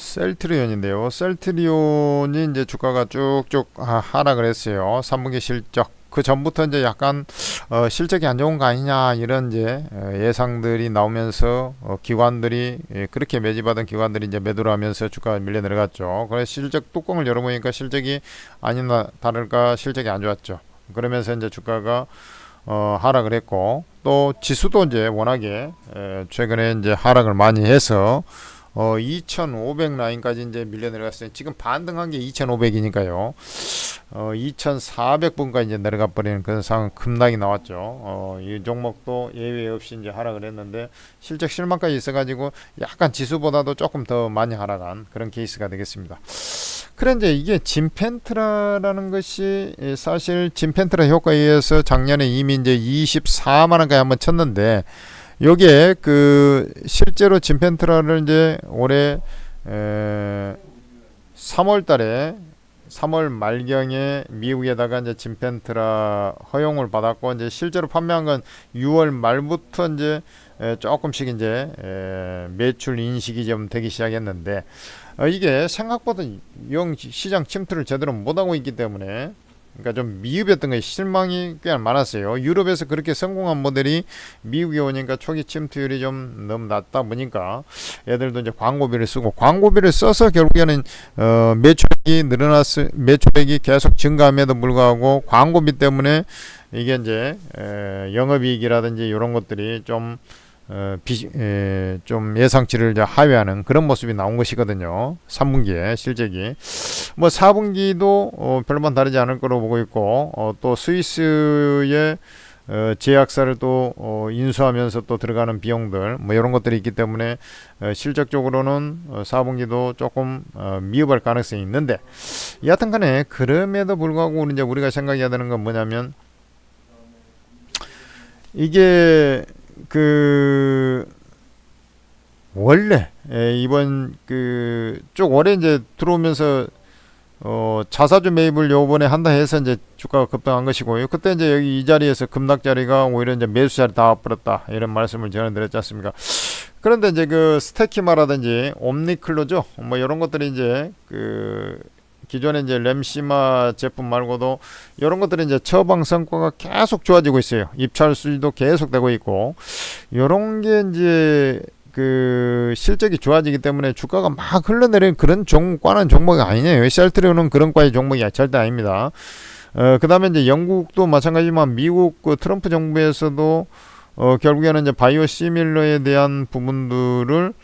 셀트리온인데요. 셀트리온이 이제 주가가 쭉쭉 하락을 했어요. 3분기 실적. 그 전부터 이제 약간 실적이 안 좋은 거 아니냐 이런 이제 예상들이 나오면서 기관들이 그렇게 매집하던 기관들이 이제 매도를 하면서 주가가 밀려 내려갔죠. 그래서 실적 뚜껑을 열어보니까 실적이 아니나 다를까 실적이 안 좋았죠. 그러면서 이제 주가가 하락을 했고, 또 지수도 이제 워낙에 최근에 이제 하락을 많이 해서 2500 라인까지 이제 밀려 내려갔어요. 지금 반등한 게 2500이니까요. 2400분까지 이제 내려가 버리는 그런 상황 급락이 나왔죠. 이 종목도 예외 없이 이제 하락을 했는데 실적 실망까지 있어가지고 약간 지수보다도 조금 더 많이 하락한 그런 케이스가 되겠습니다. 그런데 이게 진펜트라라는 것이 사실 진펜트라 효과에 의해서 작년에 이미 이제 24만 원까지 한번 쳤는데, 요게 그 실제로 진펜트라를 이제 올해 3월 달에 3월 말경에 미국에다가 이제 진펜트라 허용을 받았고, 이제 실제로 판매한 건 6월 말부터 이제 조금씩 이제 매출 인식이 좀 되기 시작했는데, 이게 생각보다 영 시장 침투를 제대로 못하고 있기 때문에, 그러니까 좀 미흡했던 게 실망이 꽤 많았어요. 유럽에서 그렇게 성공한 모델이 미국에 오니까 초기 침투율이 좀 너무 낮다 보니까 애들도 이제 광고비를 쓰고, 광고비를 써서 결국에는 매출액이 매출액이 계속 증가함에도 불구하고 광고비 때문에 이게 이제 영업이익이라든지 이런 것들이 좀 좀 예상치를 하회하는 그런 모습이 나온 것이거든요. 3분기에 실적이. 뭐 4분기도 별반 다르지 않을 거로 보고 있고, 또 스위스의 제약사를 또 인수하면서 또 들어가는 비용들 뭐 이런 것들이 있기 때문에 실적적으로는 4분기도 조금 미흡할 가능성이 있는데, 여하튼 간에 그럼에도 불구하고 이제 우리가 생각해야 되는 건 뭐냐면, 이게 원래 이번 쭉 올해 이제 들어오면서 자사주 매입을 요번에 한다 해서 이제 주가가 급등한 것이고요. 그때 이제 여기 이 자리에서 급락 자리가 오히려 이제 매수 자리 다 와버렸다 이런 말씀을 전해드렸지 않습니까? 그런데 이제 그 스테키마라든지 옴니클로죠, 뭐 이런 것들이 이제 기존에 이제 램시마 제품 말고도 이런 것들이 이제 처방 성과가 계속 좋아지고 있어요. 입찰 수지도 계속 되고 있고, 이런 게 이제 실적이 좋아지기 때문에 주가가 막 흘러내리는 그런 과는 종목이 아니네요. 셀트리온은 그런 과의 종목이 절대 아닙니다. 그 다음에 이제 영국도 마찬가지지만 미국 트럼프 정부에서도 결국에는 이제 바이오 시밀러에 대한 부분들을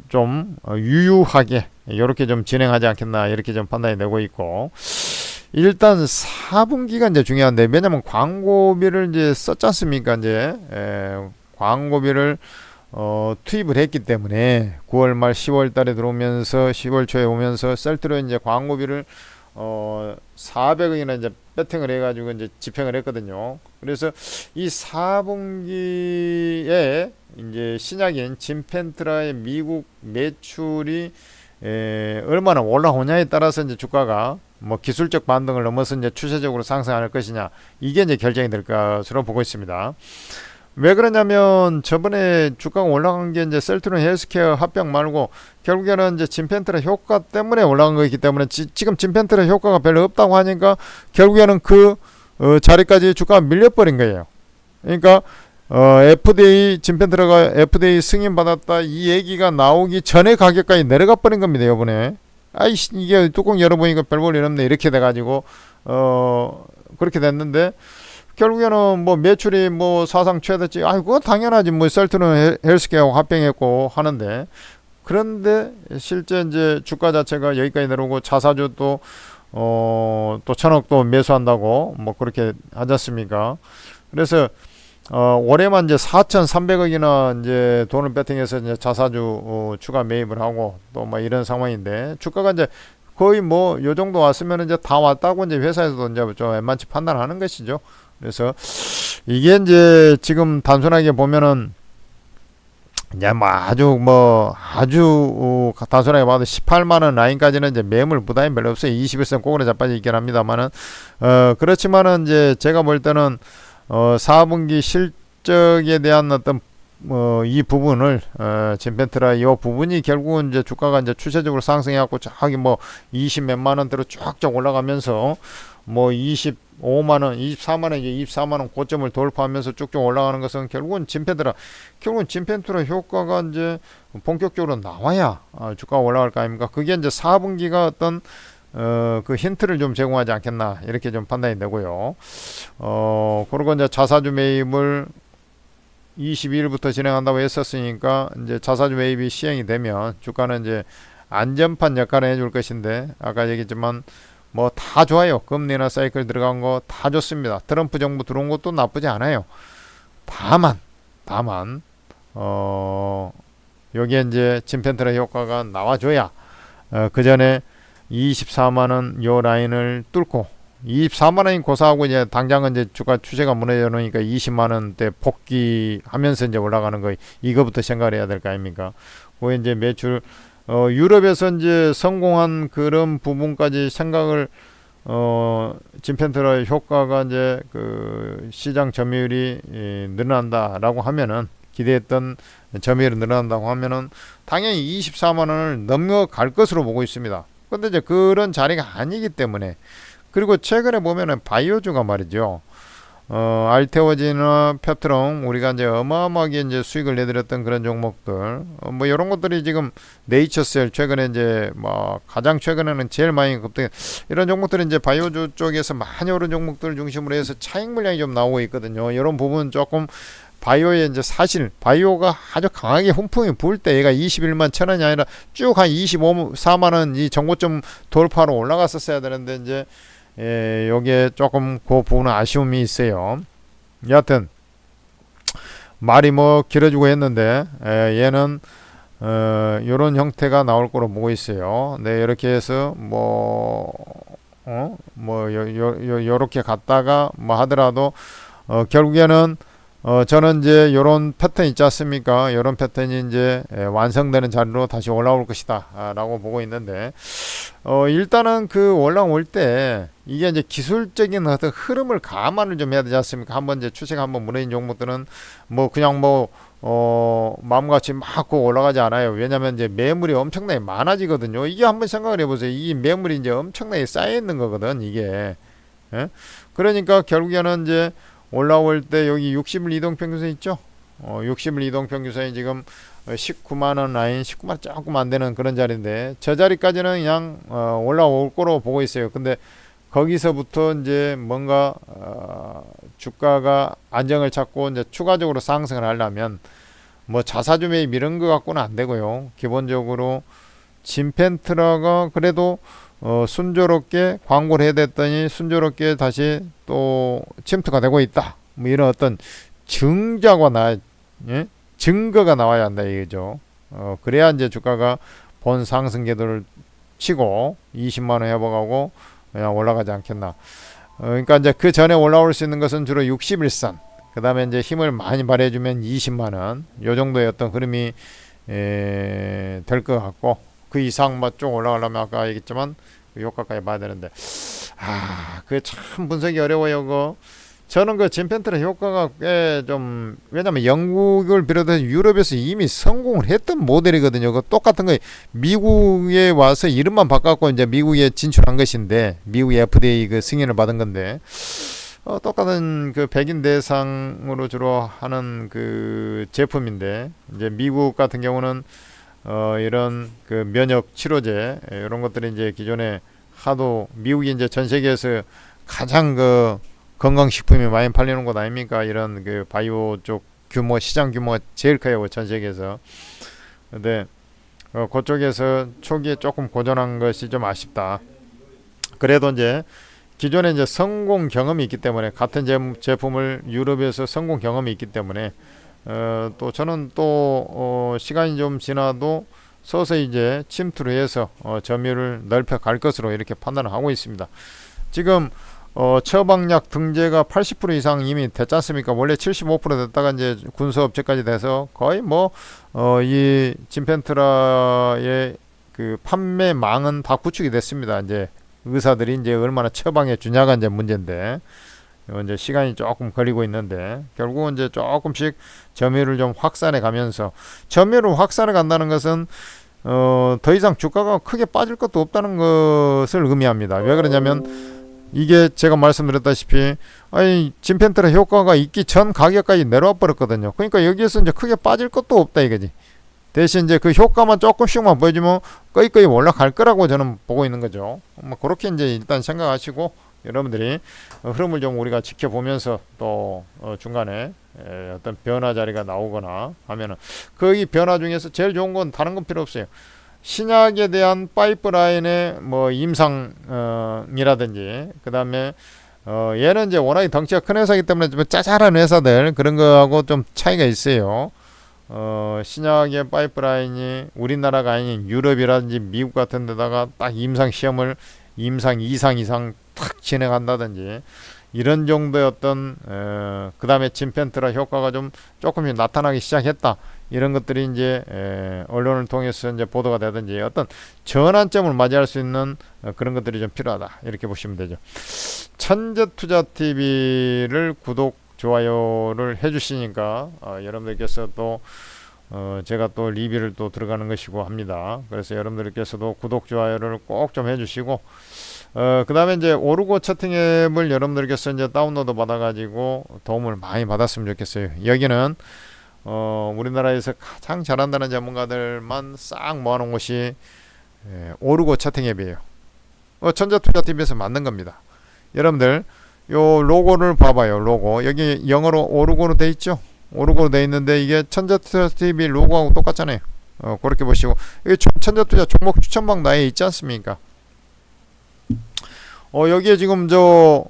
좀 유유하게 이렇게 좀 진행하지 않겠나 이렇게 좀 판단이 되고 있고, 일단 4분기가 이제 중요한데, 왜냐면 광고비를 이제 썼지 않습니까? 이제 광고비를 투입을 했기 때문에 9월 말 10월 달에 들어오면서 10월 초에 오면서 셀트로 이제 광고비를 400억이나 이제 배팅을 해가지고 이제 집행을 했거든요. 그래서 이 4분기에 이제 신약인 진펜트라의 미국 매출이 얼마나 올라오냐에 따라서 이제 주가가 뭐 기술적 반등을 넘어서 이제 추세적으로 상승할 것이냐, 이게 이제 결정이 될 것으로 보고 있습니다. 왜 그러냐면 저번에 주가가 올라간 게 이제 셀트론 헬스케어 합병 말고 결국에는 이제 진펜트라 효과 때문에 올라간 거기 때문에 지금 진펜트라 효과가 별로 없다고 하니까 결국에는 자리까지 주가가 밀려버린 거예요. 그러니까 FDA 진펜트라가 FDA 승인 받았다 이 얘기가 나오기 전에 가격까지 내려가 버린 겁니다. 이번에 아이씨 이게 뚜껑 열어보니까 별 볼 일 없네 이렇게 돼가지고 그렇게 됐는데, 결국에는 뭐 매출이 뭐 사상 최대치, 그건 당연하지 뭐 셀트론 헬스케어하고 합병했고 하는데, 그런데 실제 이제 주가 자체가 여기까지 내려오고 자사주 또 1000억 또 매수한다고 뭐 그렇게 하지 않습니까? 그래서 올해만 이제 4,300억이나 이제 돈을 배팅해서 이제 자사주 추가 매입을 하고 또 뭐 이런 상황인데, 주가가 이제 거의 뭐 요 정도 왔으면 이제 다 왔다고 이제 회사에서도 이제 좀 웬만치 판단하는 것이죠. 그래서 이게 이제 지금 단순하게 보면은 이제 아주 단순하게 봐도 18만원 라인까지는 이제 매물 부담이 별로 없어요. 21선 꼬그려 자빠져 있긴 합니다만은 그렇지만은 이제 제가 볼 때는 4분기 실적에 대한 어떤 이 부분을 진펜트라 이 부분이 결국은 이제 주가가 이제 추세적으로 상승해갖고 저기 뭐 20 몇만 원대로 쫙쫙 올라가면서 뭐 25만 원, 24만 원, 이제 24만 원 고점을 돌파하면서 쭉쭉 올라가는 것은 결국은 진펜트라 효과가 이제 본격적으로 나와야 주가가 올라갈 거 아닙니까? 그게 이제 4분기가 어떤 그 힌트를 좀 제공하지 않겠나 이렇게 좀 판단이 되고요. 그리고 이제 자사주 매입을 22일부터 진행한다고 했었으니까 이제 자사주 매입이 시행이 되면 주가는 이제 안전판 역할을 해줄 것인데 아까 얘기했지만 뭐 다 좋아요. 금리나 사이클 들어간 거 다 좋습니다. 트럼프 정부 들어온 것도 나쁘지 않아요. 다만 여기에 이제 진펜트라 효과가 나와줘야 그 전에 24만 원 요 라인을 뚫고 24만 원이 고사하고 이제 당장은 이제 주가 추세가 무너져 놓으니까 20만 원대 복귀하면서 이제 올라가는 거 이거부터 생각을 해야 될 거 아닙니까? 그 이제 매출 유럽에서 이제 성공한 그런 부분까지 생각을 진펜트라 효과가 이제 그 시장 점유율이 늘어난다라고 하면은 기대했던 점유율이 늘어난다고 하면은 당연히 24만 원을 넘어갈 것으로 보고 있습니다. 근데 이제 그런 자리가 아니기 때문에 그리고 최근에 보면은 바이오주가 말이죠. 알테오지나 페트롱 우리가 이제 어마어마하게 이제 수익을 내드렸던 그런 종목들 뭐 이런 것들이 지금 네이처셀 최근에 이제 뭐 가장 최근에는 제일 많이 급등 이런 종목들이 이제 바이오주 쪽에서 많이 오른 종목들을 중심으로 해서 차익 물량이 좀 나오고 있거든요. 이런 부분 조금 바이오에 이제 사실 바이오가 아주 강하게 훈풍이 불 때 얘가 21만 천 원이 아니라 쭉 한 24만 원 이 정고점 돌파로 올라갔었어야 되는데 이제 여기에 조금 그 부분은 아쉬움이 있어요. 여하튼 말이 뭐 길어지고 했는데 얘는 요런 형태가 나올 거로 보고 있어요. 네, 이렇게 해서 요렇게 갔다가 뭐 하더라도 결국에는 저는 이제 요런 패턴 있지 않습니까? 요런 패턴이 이제 완성되는 자리로 다시 올라올 것이다 라고 보고 있는데 일단은 그 올라올 때 이게 이제 기술적인 어떤 흐름을 감안을 좀 해야 되지 않습니까? 한번 이제 추세가 한번 무너진 종목들은 뭐 그냥 마음같이 막 올라가지 않아요. 왜냐면 이제 매물이 엄청나게 많아지거든요. 이게 한번 생각을 해보세요. 이 매물이 이제 엄청나게 쌓여 있는 거거든 이게. 예? 그러니까 결국에는 이제 올라올 때 여기 60일 이동평균선 있죠? 60일 이동평균선이 지금 19만원 라인 19만원 조금 안되는 그런 자리인데 저 자리까지는 그냥 올라올 거로 보고 있어요. 근데 거기서부터 이제 뭔가 주가가 안정을 찾고 이제 추가적으로 상승을 하려면 뭐 자사주 매입 이런 거 갖고는 안 되고요. 기본적으로 진펜트라가 그래도 순조롭게 광고를 해야 됐더니 순조롭게 다시 또 침투가 되고 있다. 뭐 이런 어떤 증거가 나와야 한다 이거죠. 그래야 이제 주가가 본 상승 궤도를 치고 20만 원 회복하고 그냥 올라가지 않겠나. 그러니까 이제 그 전에 올라올 수 있는 것은 주로 60일선. 그 다음에 이제 힘을 많이 발휘해주면 20만 원. 요 정도의 어떤 흐름이 될 것 같고. 그 이상 좀 올라가려면 아까 얘기했지만 그 효과까지 봐야 되는데 그게 참 분석이 어려워요. 그거 저는 그 진펜트라 효과가 꽤 좀 왜냐면 영국을 비롯해서 유럽에서 이미 성공을 했던 모델이거든요. 그 똑같은 거 미국에 와서 이름만 바꿨고 이제 미국에 진출한 것인데 미국의 FDA 그 승인을 받은 건데 똑같은 그 백인 대상으로 주로 하는 그 제품인데 이제 미국 같은 경우는 이런 그 면역 치료제 이런 것들이 이제 기존에 하도 미국이 이제 전 세계에서 가장 그 건강식품이 많이 팔리는 곳 아닙니까? 이런 그 바이오 쪽 시장 규모가 제일 커요 전 세계에서. 근데 그쪽에서 초기에 조금 고전한 것이 좀 아쉽다. 그래도 이제 기존에 이제 성공 경험이 있기 때문에 같은 제품을 유럽에서 성공 경험이 있기 때문에 또 저는 또 시간이 좀 지나도 서서히 이제 침투를 해서 점유율을 넓혀 갈 것으로 이렇게 판단을 하고 있습니다. 지금 처방약 등재가 80% 이상 이미 됐지 않습니까? 원래 75% 됐다가 이제 군수업체까지 돼서 거의 이 진펜트라의 그 판매망은 다 구축이 됐습니다. 이제 의사들이 이제 얼마나 처방해 주냐가 이제 문제인데 이제 시간이 조금 걸리고 있는데 결국은 이제 조금씩 점유율을 좀 확산해 가면서 점유율을 확산해 간다는 것은 더 이상 주가가 크게 빠질 것도 없다는 것을 의미합니다. 왜 그러냐면 이게 제가 말씀드렸다시피 아니 진펜트라 효과가 있기 전 가격까지 내려와 버렸거든요. 그러니까 여기에서 이제 크게 빠질 것도 없다 이거지. 대신 이제 그 효과만 조금씩만 보여주면 거의 올라갈 거라고 저는 보고 있는 거죠. 뭐 그렇게 이제 일단 생각하시고 여러분들이 흐름을 좀 우리가 지켜보면서 또 중간에 어떤 변화 자리가 나오거나 하면은 그 변화 중에서 제일 좋은 건 다른 건 필요 없어요. 신약에 대한 파이프라인의 뭐 임상이라든지 그 다음에 얘는 이제 워낙에 덩치가 큰 회사이기 때문에 좀 짜잘한 회사들 그런 거하고 좀 차이가 있어요. 신약의 파이프라인이 우리나라가 아닌 유럽이라든지 미국 같은 데다가 딱 임상 시험을 임상 2상 이상 탁 진행한다든지 이런 정도의 어떤 그 다음에 진펜트라 효과가 좀 조금씩 나타나기 시작했다. 이런 것들이 이제 언론을 통해서 이제 보도가 되든지 어떤 전환점을 맞이할 수 있는 그런 것들이 좀 필요하다. 이렇게 보시면 되죠. 천재투자TV를 구독, 좋아요를 해주시니까 여러분들께서 또 제가 또 리뷰를 또 들어가는 것이고 합니다. 그래서 여러분들께서도 구독, 좋아요를 꼭 좀 해주시고 그 다음에 이제 오르고 채팅 앱을 여러분들께서 이제 다운로드 받아가지고 도움을 많이 받았으면 좋겠어요. 여기는 우리나라에서 가장 잘한다는 전문가들만 싹 모아놓은 곳이 오르고 채팅 앱이에요. 천재투자TV에서 만든 겁니다. 여러분들 요 로고를 봐봐요. 로고 여기 영어로 오르고로 돼 있죠. 오르고로 돼 있는데 이게 천재투자TV 로고하고 똑같잖아요. 그렇게 보시고 이게 천재투자 종목 추천방 나에 있지 않습니까? 여기에 지금 저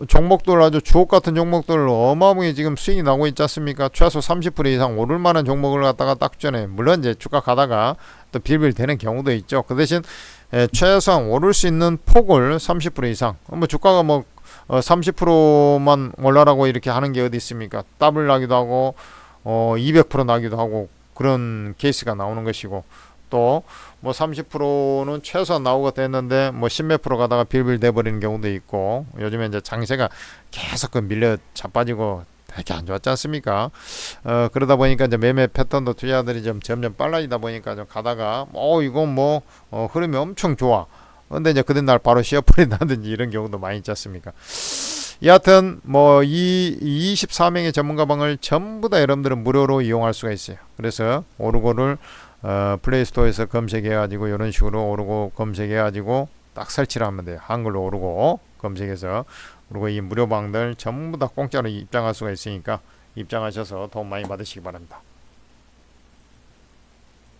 종목들 아주 주옥 같은 종목들 어마어마하게 지금 수익이 나고 있지 않습니까? 최소 30% 이상 오를 만한 종목을 갖다가 딱 전에 물론 이제 주가 가다가 또 빌빌 되는 경우도 있죠. 그 대신 최소한 오를 수 있는 폭을 30% 이상 뭐 주가가 뭐 30%만 올라라고 이렇게 하는 게 어디 있습니까? 더블 나기도 하고 200% 나기도 하고 그런 케이스가 나오는 것이고 또 뭐 30%는 최소한 나오고 됐는데 뭐 10몇 프로 가다가 빌빌 돼버리는 경우도 있고 요즘에 이제 장세가 계속 그 밀려 자빠지고 되게 안 좋았지 않습니까? 그러다 보니까 이제 매매 패턴도 투자들이 좀 점점 빨라지다 보니까 좀 가다가 이건 뭐 흐름이 엄청 좋아. 근데 이제 그날 바로 쉬어버린다든지 이런 경우도 많이 있지 않습니까? 여하튼 뭐 이 24명의 전문가방을 전부 다 여러분들은 무료로 이용할 수가 있어요. 그래서 오르고를 플레이스토어에서 검색해가지고 이런 식으로 오르고 검색해가지고 딱 설치를 하면 돼요. 한글로 오르고 검색해서 그리고 이 무료방들 전부 다 공짜로 입장할 수가 있으니까 입장하셔서 도움 많이 받으시기 바랍니다.